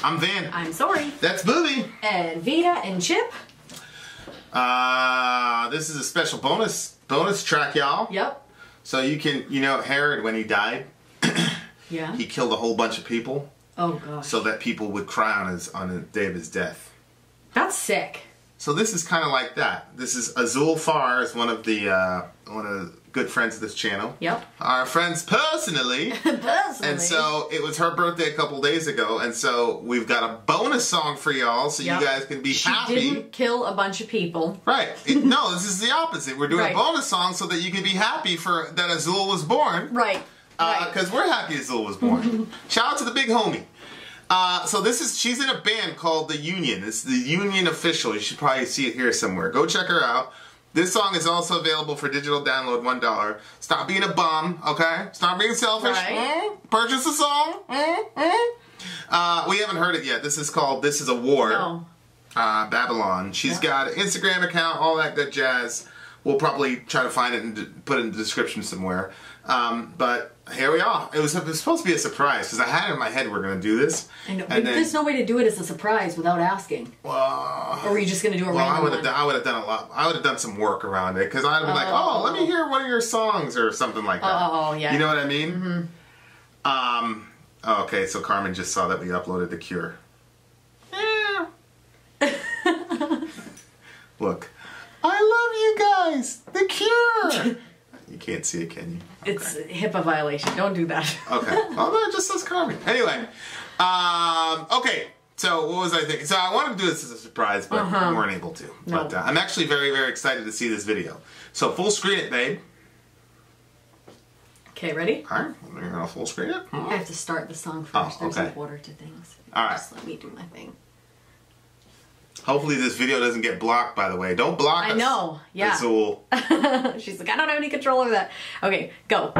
I'm Vin. I'm Sori. That's Booby. And Vita and Chip. This is a special bonus track, y'all. Yep. So you can, Herod, when he died, Yeah. he killed a whole bunch of people. Oh gosh. So that people would cry on the day of his death. That's sick. So this is kind of like that. This is Azul Farr, is one of the good friends of this channel. Yep. Our friends personally. And so it was her birthday a couple days ago, and so we've got a bonus song for y'all, so you guys can be happy. She didn't kill a bunch of people. Right. No, this is the opposite. We're doing Right. a bonus song so that you can be happy for that Azul was born. Right. Because we're happy Azul was born. Shout out to the big homie. So she's in a band called The Union. It's The Union Official. You should probably see it here somewhere. Go check her out. This song is also available for digital download, $1. Stop being a bum, okay? Stop being selfish. Right. Purchase the song. We haven't heard it yet. This is called This Is a War. No. Babylon. She's got an Instagram account, all that good jazz. We'll probably try to find it and put it in the description somewhere. But here we are. It was supposed to be a surprise because I had it in my head we're going to do this. I know. But there's no way to do it as a surprise without asking. Or were you just going to do a random I would have done a lot. I would have done some work around it because I'd have been like, oh, let me hear one of your songs or something like that. Oh, yeah. You know what I mean? Mm-hmm. Okay, so Carmen just saw that we uploaded The Cure. Yeah. Look. I love you guys! The Cure! You can't see it, can you? Okay. It's a HIPAA violation. Don't do that. Okay. Oh, no, it just says Carmen. Anyway. Okay. So, what was I thinking? So, I wanted to do this as a surprise, but we weren't able to. No. But I'm actually very, very excited to see this video. So, full screen it, babe. Okay, ready? Alright. We're going to full screen it. I have to start the song first. Oh, There's okay. an order to things. Alright. Just let me do my thing. Hopefully this video doesn't get blocked, by the way. Don't block us. I know. Yeah. Azul. She's like, I don't have any control over that. Okay, go.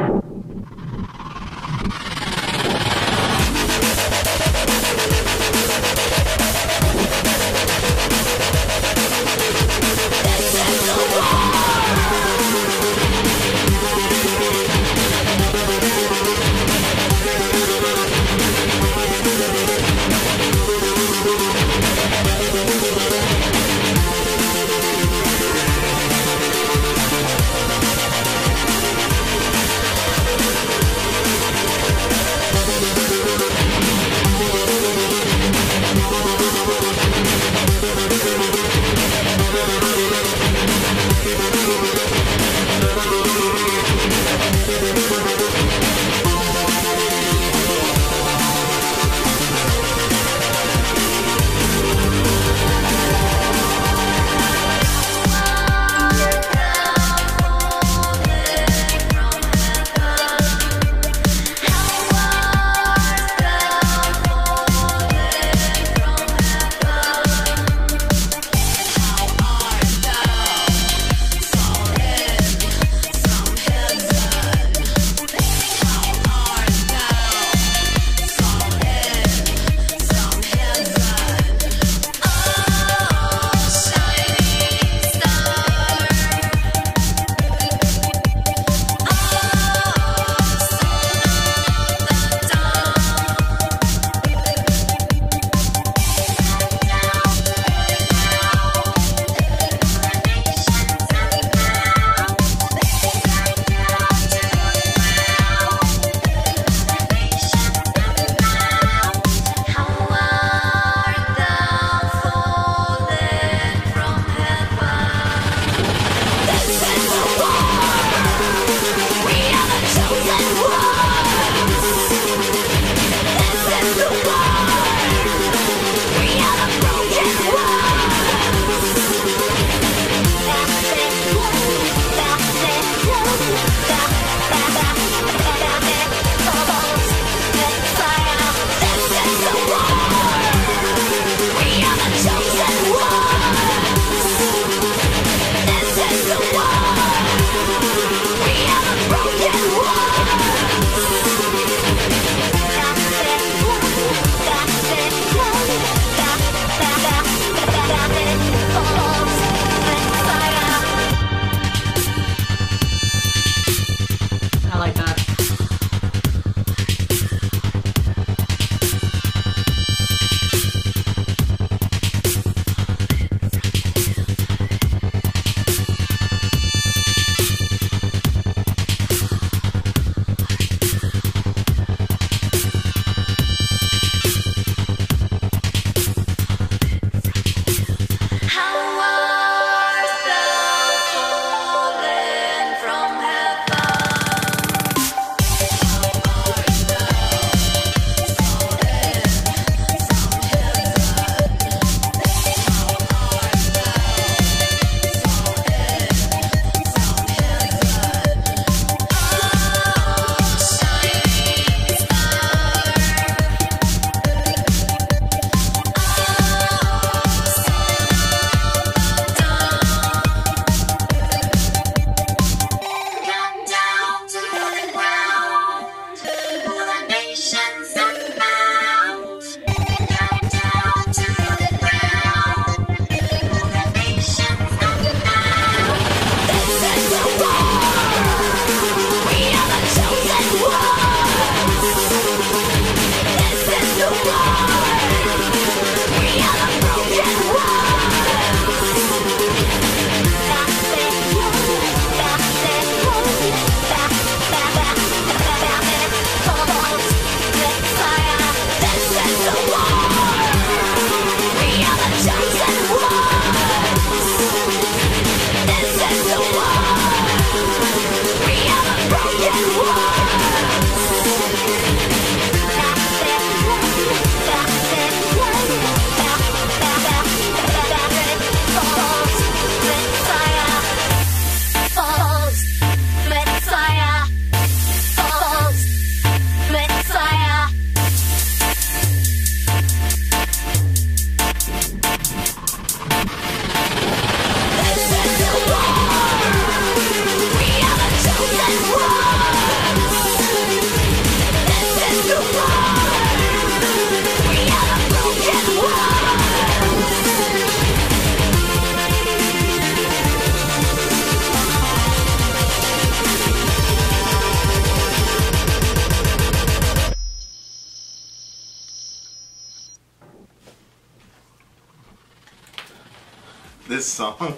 This song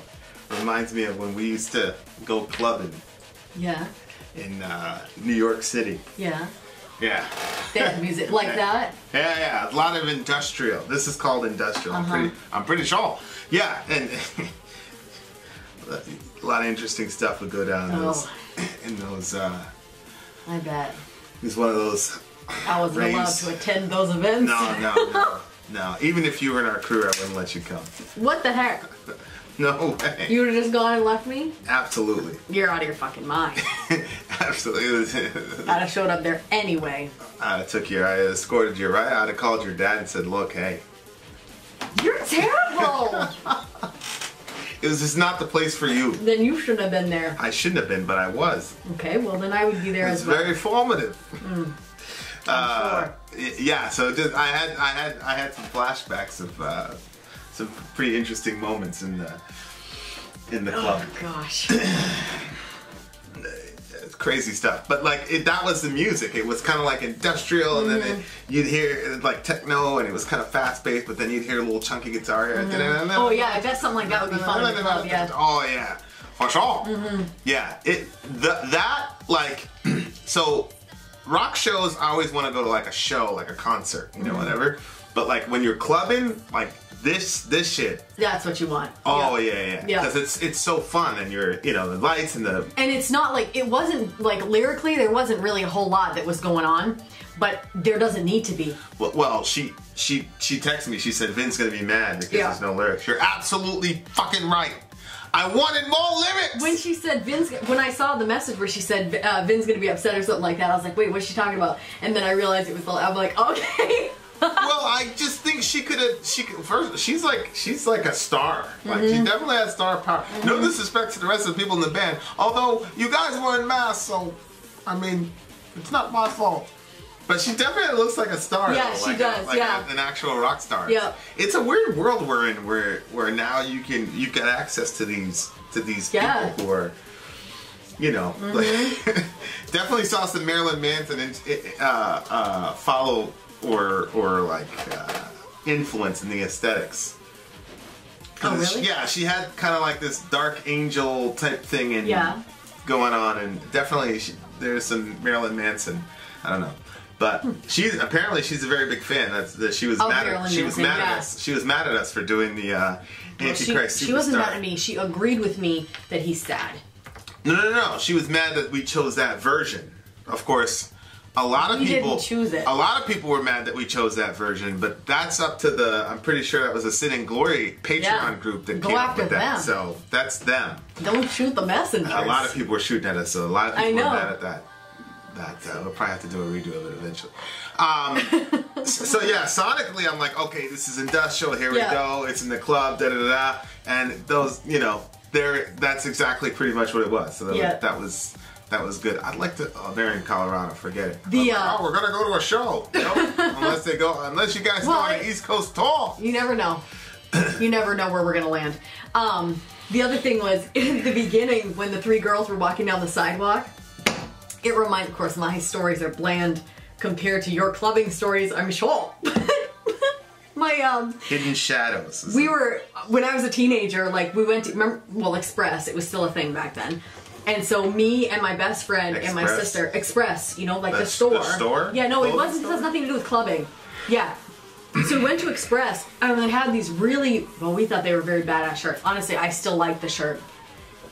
reminds me of when we used to go clubbing Yeah. in New York City. Yeah. Yeah. They had music like that. Yeah. A lot of industrial. This is called industrial. I'm pretty sure. Yeah, and a lot of interesting stuff would go down in those. I bet. It's one of those. I wasn't allowed to attend those events. No. Even if you were in our crew, I wouldn't let you come. What the heck? No way. You would have just gone and left me? Absolutely. You're out of your fucking mind. Absolutely. I'd have showed up there anyway. I escorted you right. I'd have called your dad and said, look, hey. You're terrible! It was just not the place for you. Then you shouldn't have been there. I shouldn't have been, but I was. Okay, well then I would be there as well. It's very formative. I'm sure. Yeah, so just, I had some flashbacks of some pretty interesting moments in the club. Oh gosh. It's crazy stuff, but like that was the music. It was kind of like industrial, and then you'd hear like techno, and it was kind of fast paced. But then you'd hear a little chunky guitar here. Oh yeah, I bet something like that would be fun in the club. Yeah. Oh yeah, for sure. Yeah, so rock shows. I always want to go to like a show, like a concert, whatever. But like when you're clubbing, like this shit. That's what you want. Oh yeah. Because it's so fun, and you're the lights and the. And it's not like it wasn't like lyrically there wasn't really a whole lot that was going on, but there doesn't need to be. Well, she texted me. She said Vin's gonna be mad because there's no lyrics. You're absolutely fucking right. I wanted more lyrics. When she said when I saw the message where she said Vin's gonna be upset or something like that, I was like, wait, what's she talking about? And then I realized it was. I'm like, okay. Well, I just think she could. First, she's like a star. Like she definitely has star power. No disrespect to the rest of the people in the band. Although you guys were in masks, so I mean, it's not my fault. But she definitely looks like a star. Yeah, though. she does. An actual rock star. Yeah. It's a weird world we're in, where now you get access to these people who are. Definitely saw some Marilyn Manson follow or like influence in the aesthetics. Oh really? Yeah, she had kind of like this dark angel type thing going on, and definitely there's some Marilyn Manson. I don't know, but she's a very big fan. That she was mad at us. She was mad at us for doing the Antichrist Superstar. She wasn't mad at me. She agreed with me that he's sad. No. She was mad that we chose that version. Of course. A lot of people didn't choose it. A lot of people were mad that we chose that version, but that's up to I'm pretty sure that was a Sin and Glory Patreon group that came up with that. So that's them. Don't shoot the messengers. A lot of people were shooting at us, so a lot of people were mad at that. We'll probably have to do a redo of it eventually. So yeah, sonically, I'm like, okay, this is industrial. Here we go. It's in the club. And those, that's exactly pretty much what it was. So that was good. I'd like to. Oh, they're in Colorado. Forget it. We're gonna go to a show. Unless you guys go on an East Coast tour. You never know. You never know where we're gonna land. The other thing was in the beginning when the three girls were walking down the sidewalk. It reminds, of course, my stories are bland compared to your clubbing stories, I'm sure. My Hidden Shadows. When I was a teenager, like we went to Express. It was still a thing back then. And so me and my best friend and my sister, Express, like the store. The store? Yeah, no, it wasn't. It has nothing to do with clubbing. Yeah. So we went to Express, and they had these we thought they were very badass shirts. Honestly, I still like the shirt.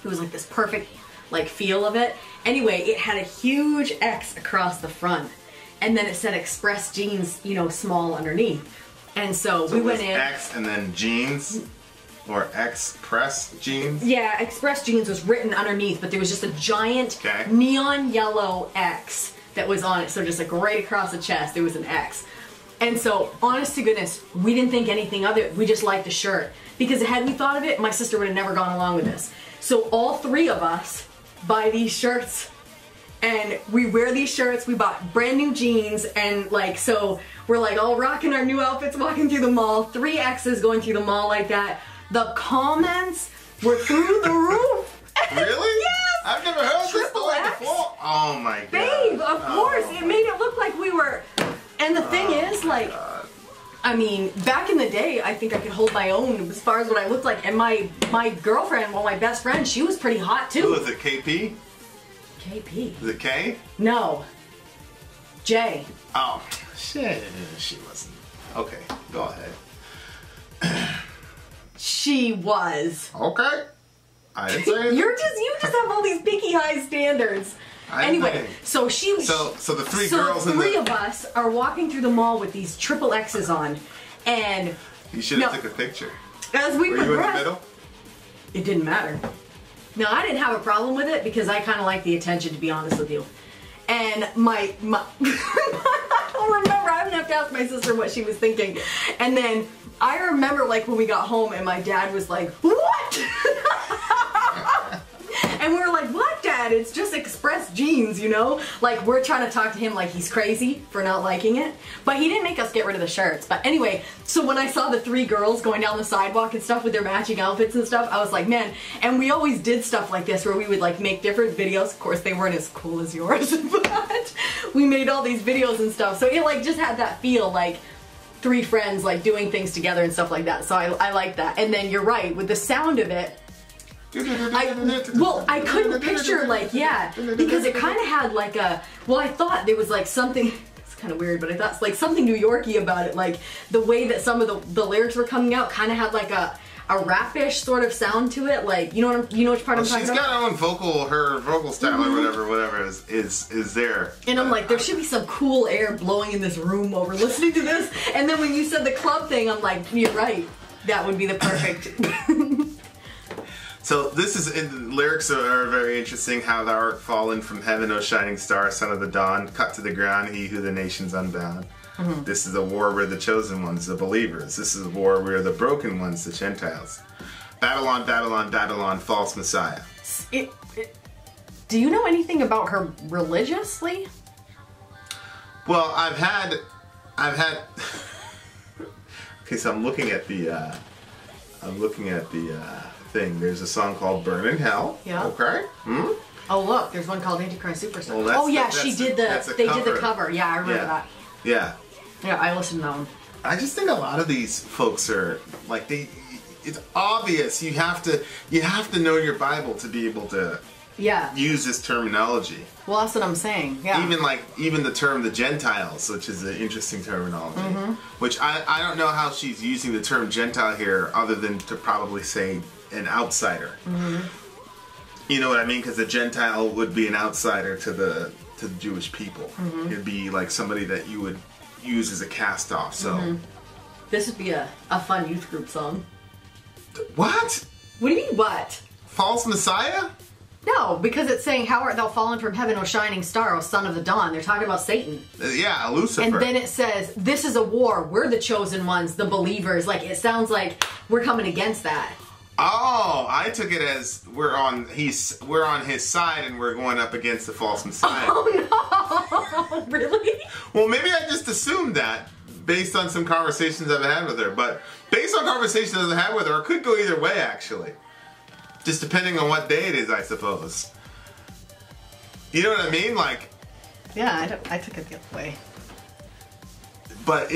It was like this perfect, feel of it. Anyway, it had a huge X across the front, and then it said Express Jeans, small underneath. And so we went in. X and then jeans. Or Express Jeans? Yeah, Express Jeans was written underneath, but there was just a giant neon yellow X that was on it. So just right across the chest, there was an X. And so, honest to goodness, we didn't think anything of it. We just liked the shirt. Because had we thought of it, my sister would have never gone along with this. So all three of us buy these shirts. And we wear these shirts. We bought brand new jeans. And so we're all rocking our new outfits, walking through the mall. 3 X's going through the mall like that. The comments were through the roof. Really? Yes! I've never heard this story X? before. Oh my god. Babe, of course. It made it look like we were... And the thing is, I mean, back in the day, I think I could hold my own as far as what I looked like. And my girlfriend, well, my best friend, she was pretty hot too. Who was it, KP? KP. Was it K? No. J. Oh, shit. She wasn't. Okay, go ahead. She was. Okay. I didn't say anything. You just have all these picky high standards. Anyway, so she was. So the three so girls. Three of us are walking through the mall with these triple X's on, and you should have took a picture. As we Were you in the middle? It didn't matter. No, I didn't have a problem with it because I kind of like the attention, to be honest with you. And my I don't remember. I'm gonna have to ask my sister what she was thinking. And then I remember, like, when we got home and my dad was like, "What?" And we were like, "What, Dad? It's just Express jeans, you know?" Like, we're trying to talk to him like he's crazy for not liking it. But he didn't make us get rid of the shirts. But anyway, so when I saw the three girls going down the sidewalk and stuff with their matching outfits and stuff, I was like, man. And we always did stuff like this where we would, like, make different videos. Of course, they weren't as cool as yours, but we made all these videos and stuff. So it, like, just had that feel like three friends, like, doing things together and stuff like that. So I like that. And then you're right, with the sound of it, I couldn't picture, like, yeah, because it kind of had like a, well, I thought there was like something, it's kind of weird, but I thought it's like something New Yorky about it, like the way that some of the lyrics were coming out kind of had like a rap-ish sort of sound to it, like, you know which part I'm talking about? She's got her own vocal style or whatever is there. And I'm like, there should be some cool air blowing in this room over listening to this, and then when you said the club thing, I'm like, you're right, that would be the perfect. So this is, the lyrics are very interesting. How thou art fallen from heaven, O shining star, son of the dawn, cut to the ground, he who the nations unbound. Mm-hmm. This is a war where the chosen ones, the believers. This is a war where the broken ones, the Gentiles. Babylon, Babylon, Babylon, false Messiah. Do you know anything about her religiously? Well, I've had. Okay, so I'm looking at the thing. There's a song called "Burn in Hell." Yeah. Okay. Hmm? Oh, look, there's one called Antichrist Superstar. Well, they did the cover. Yeah, I remember that. Yeah. Yeah, I listened to that one. I just think a lot of these folks are like it's obvious you have to know your Bible to be able to use this terminology. Well, that's what I'm saying. Yeah. Even the term the Gentiles, which is an interesting terminology. Mm-hmm. Which I don't know how she's using the term Gentile here other than to probably say an outsider. Mm-hmm. You know what I mean? Because a Gentile would be an outsider to the Jewish people. Mm-hmm. It'd be like somebody that you would use as a cast-off. So this would be a fun youth group song. What? What do you mean what? False Messiah? No, because it's saying, "How art thou fallen from heaven, O shining star, O son of the dawn." They're talking about Satan. Yeah, Lucifer. And then it says, "This is a war. We're the chosen ones, the believers." Like, it sounds like we're coming against that. Oh, I took it as we're on his side and we're going up against the false Messiah. Oh no! Really? Well, maybe I just assumed that based on some conversations I've had with her. But based on conversations I've had with her, it could go either way, actually. Just depending on what day it is, I suppose. You know what I mean? Like. Yeah, I took it the other way. But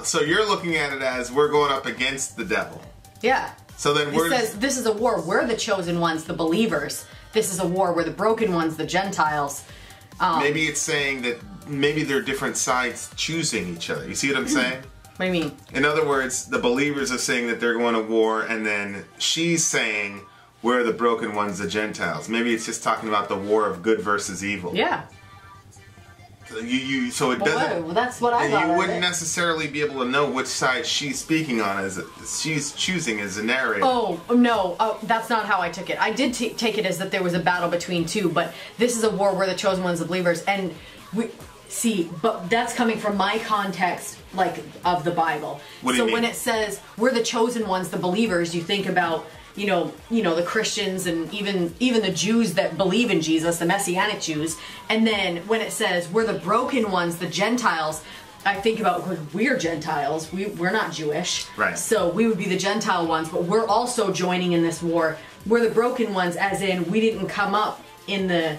so you're looking at it as we're going up against the devil. Yeah. So then it says, "This is a war. We're the chosen ones, the believers. This is a war. We're the broken ones, the Gentiles." Maybe it's saying that maybe they're different sides choosing each other. You see what I'm saying? What do you mean? In other words, the believers are saying that they're going to war, and then she's saying we're the broken ones, the Gentiles. Maybe it's just talking about the war of good versus evil. Yeah. So it doesn't. Well, that's what I thought. You wouldn't necessarily be able to know which side she's speaking on as she's choosing as a narrator. Oh no! Oh, that's not how I took it. I did take it as that there was a battle between two, but this is a war where the chosen ones, the believers, and but that's coming from my context, like, of the Bible. What do you mean? When it says we're the chosen ones, the believers, you think about you know the Christians and even the Jews that believe in Jesus, the Messianic Jews. And then when it says we're the broken ones, the Gentiles, I think about, we're Gentiles. We're not Jewish. Right. So we would be the Gentile ones, but we're also joining in this war. We're the broken ones, as in we didn't come up in the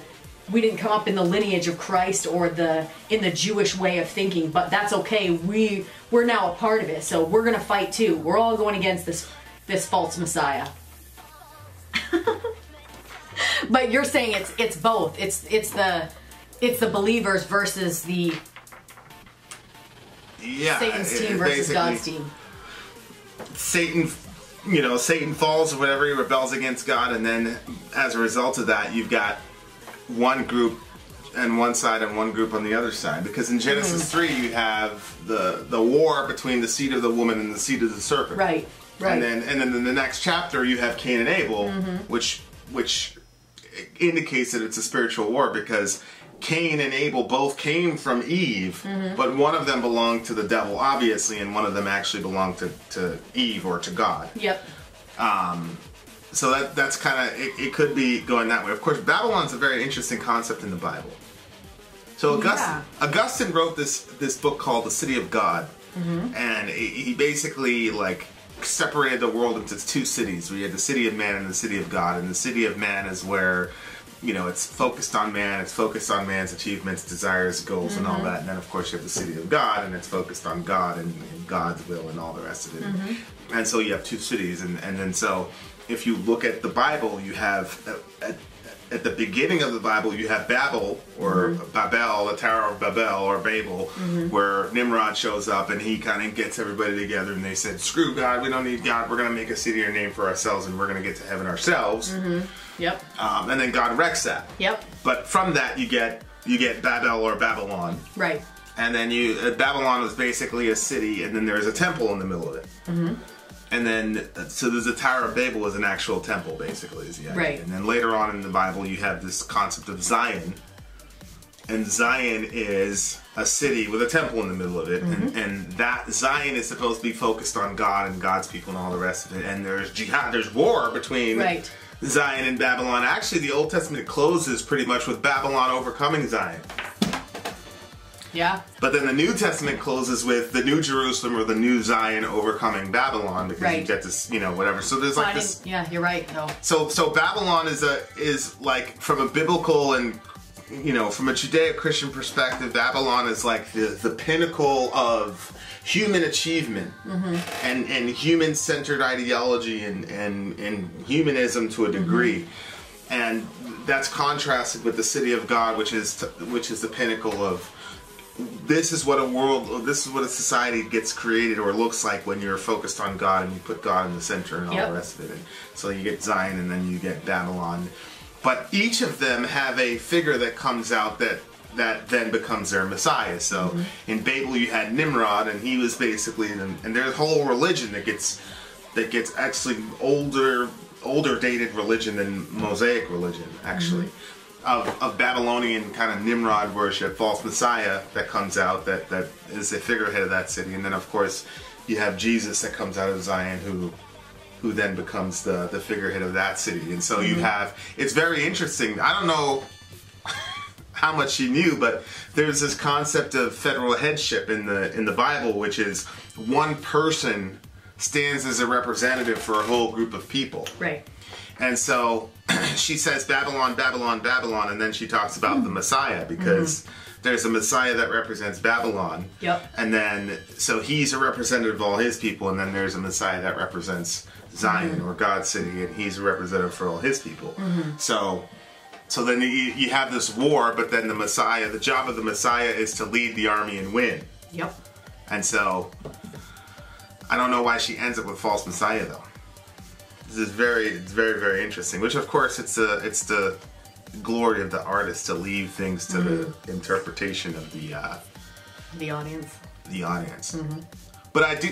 we didn't come up in the lineage of Christ or in the Jewish way of thinking, but that's okay. We're now a part of it, so we're gonna fight too. We're all going against this false Messiah. But you're saying it's both. It's the believers versus the Satan's team versus God's team. Satan falls or whatever, he rebels against God, and then as a result of that, you've got one group on one side and one group on the other side. Because in Genesis 3, you have the war between the seed of the woman and the seed of the serpent. Right. And then in the next chapter, you have Cain and Abel, which indicates that it's a spiritual war, because Cain and Abel both came from Eve, but one of them belonged to the devil, obviously, and one of them actually belonged to Eve or to God. Yep. So that's kind of, it could be going that way. Of course, Babylon's a very interesting concept in the Bible. So Augustine wrote this book called The City of God, and he basically separated the world into two cities. We had the city of man and the city of God, and the city of man is where it's focused on man, it's focused on man's achievements, desires, goals, and all that. And then, of course, you have the city of God, and it's focused on God and God's will and all the rest of it. And so you have two cities. And then so if you look at the Bible, you have, at the beginning of the Bible, you have Babel, or Babel, the Tower of Babel, or Babel, where Nimrod shows up, and he kind of gets everybody together, and they said, screw God, we don't need God, we're going to make a city or name for ourselves, and we're going to get to heaven ourselves. Yep. And then God wrecks that. Yep. But from that, you get Babel or Babylon. Right. And then Babylon was basically a city, and then there's a temple in the middle of it. And then, so there's a Tower of Babel is an actual temple, basically, is the idea. Right. And then later on in the Bible, you have this concept of Zion. And Zion is a city with a temple in the middle of it. And that Zion is supposed to be focused on God and God's people and all the rest of it. And there's jihad, there's war between Zion and Babylon. Actually, the Old Testament closes pretty much with Babylon overcoming Zion. Yeah. But then the New Testament closes with the New Jerusalem or the New Zion overcoming Babylon, because you get this, whatever. So there's this. Yeah, you're right. No. So Babylon is like, from a biblical and from a Judeo-Christian perspective, Babylon is like the pinnacle of human achievement and human-centered ideology and humanism to a degree. And that's contrasted with the city of God, which is the pinnacle of, this is what a society gets created or looks like when you're focused on God and you put God in the center and all the rest of it. And so you get Zion and then you get Babylon. But each of them have a figure that comes out that then becomes their Messiah. So in Babel you had Nimrod, and he was basically, and there's a whole religion that gets actually older dated religion than Mosaic religion, actually. Of Babylonian kind of Nimrod worship, false Messiah that comes out that is a figurehead of that city. And then of course you have Jesus that comes out of Zion who then becomes the figurehead of that city. And so you have, it's very interesting. I don't know how much you knew, but there's this concept of federal headship in the Bible, which is one person stands as a representative for a whole group of people. Right. And so she says Babylon, Babylon, Babylon, and then she talks about the Messiah, because there's a Messiah that represents Babylon. Yep. And then, so he's a representative of all his people, and then there's a Messiah that represents Zion or God's city, and he's a representative for all his people. So then you have this war, but then the Messiah, the job of the Messiah is to lead the army and win. Yep. And so, I don't know why she ends up with false Messiah, though. This is very, very interesting. Which, of course, it's the glory of the artist to leave things to the interpretation of the audience. The audience. But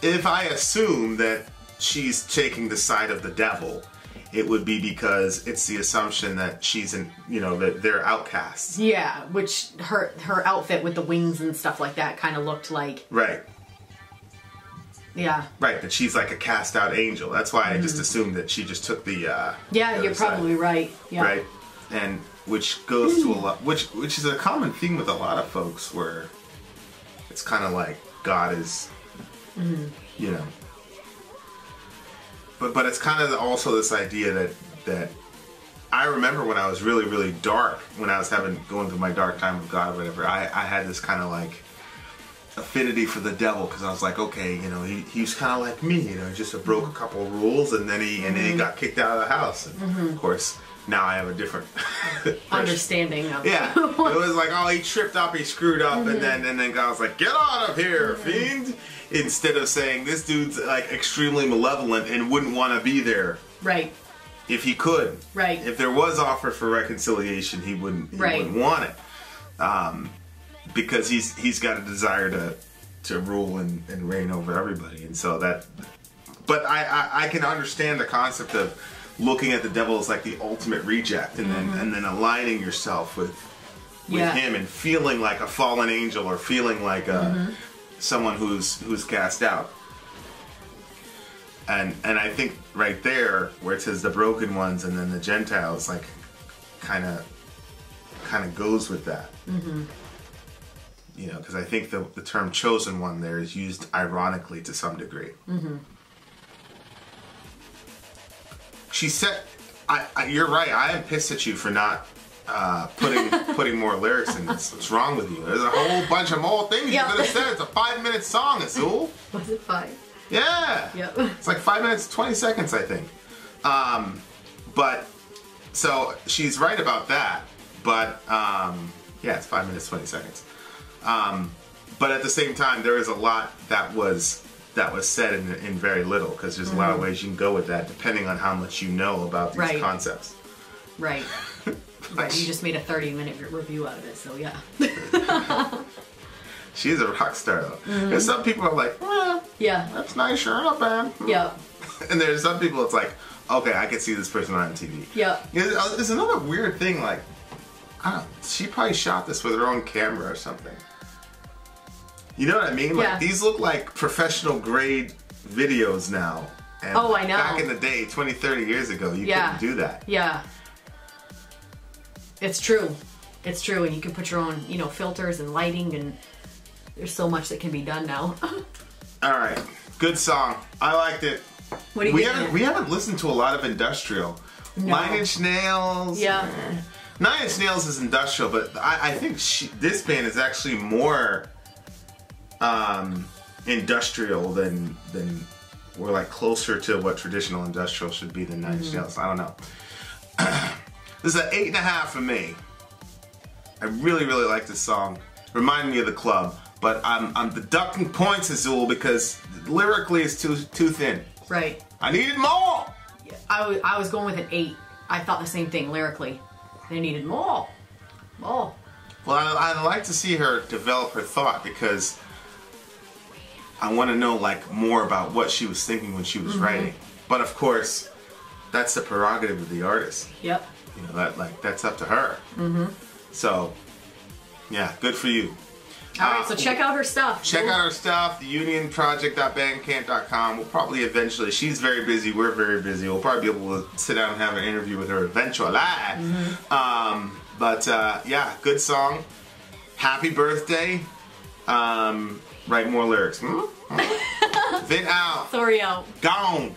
if I assume that she's taking the side of the devil, it would be because it's the assumption that she's that they're outcasts. Yeah, which her outfit with the wings and stuff like that kind of looked like. Right. Yeah. Right, that she's like a cast out angel. That's why I just assumed that she just took the yeah, you're probably right. Yeah. Right. And which goes to a lot, which is a common theme with a lot of folks, where it's kind of like God is but it's kind of also this idea that I remember when I was really, really dark, when I was going through my dark time with God or whatever, I had this kind of like affinity for the devil, because I was like, okay, you know, he's kind of like me, you know, just broke a couple of rules, and then he got kicked out of the house. And of course, now I have a different understanding of yeah. It was like, oh, he tripped up, he screwed up, and then God was like, get out of here, fiend. Instead of saying this dude's like extremely malevolent and wouldn't want to be there. Right. If he could. Right. If there was offer for reconciliation, he wouldn't want it. Because he's got a desire to rule and reign over everybody. And so that, but I can understand the concept of looking at the devil as like the ultimate reject, and then aligning yourself with him and feeling like a fallen angel, or feeling like someone who's cast out. And I think right there where it says the broken ones and then the Gentiles, like kind of goes with that. You know, because I think the term chosen one there is used ironically to some degree. She said, you're right, I am pissed at you for not putting more lyrics in this. What's wrong with you? There's a whole bunch of more things you could have said. It's a 5-minute song, Azul. Was it 5? Yeah. Yep. It's like 5 minutes, 20 seconds, I think. But, so she's right about that. But, yeah, it's 5 minutes, 20 seconds. But at the same time, there is a lot that was said in very little, because there's a lot of ways you can go with that, depending on how much you know about these concepts. Right. Right. You just made a 30-minute review out of it, so yeah. She's a rock star, though. There's some people are like, well, yeah, that's nice, sure, not bad. Yeah. And there's some people it's like, okay, I can see this person on TV. Yeah. There's another weird thing, like, I don't know, she probably shot this with her own camera or something. You know what I mean? Like, these look like professional grade videos now. And I know. Back in the day, 20, 30 years ago, you couldn't do that. Yeah. It's true. It's true, and you can put your own, you know, filters and lighting, and there's so much that can be done now. All right, good song. I liked it. What do you think? We haven't listened to a lot of industrial. No. 9 Inch Nails. Yeah. 9 Inch Nails is industrial, but I think this band is actually more industrial than we're like closer to what traditional industrial should be than 9 Inch Nails. I don't know. This is an 8.5 for me. I really, really like this song. Reminded me of The Club, but I'm deducting points, Azul, because lyrically it's too thin. Right. I needed more. I was going with an 8. I thought the same thing lyrically. They needed more. More. Well, I'd like to see her develop her thought, because I want to know like more about what she was thinking when she was writing. But of course, that's the prerogative of the artist. Yep. You know, that's up to her. So, yeah, good for you. Alright, so check out her stuff. Check out her stuff, theunionproject.bandcamp.com. We'll probably eventually, she's very busy, we're very busy. We'll probably be able to sit down and have an interview with her eventually. But yeah, good song. Happy birthday. Write more lyrics. Vin out. Sori out. Gone.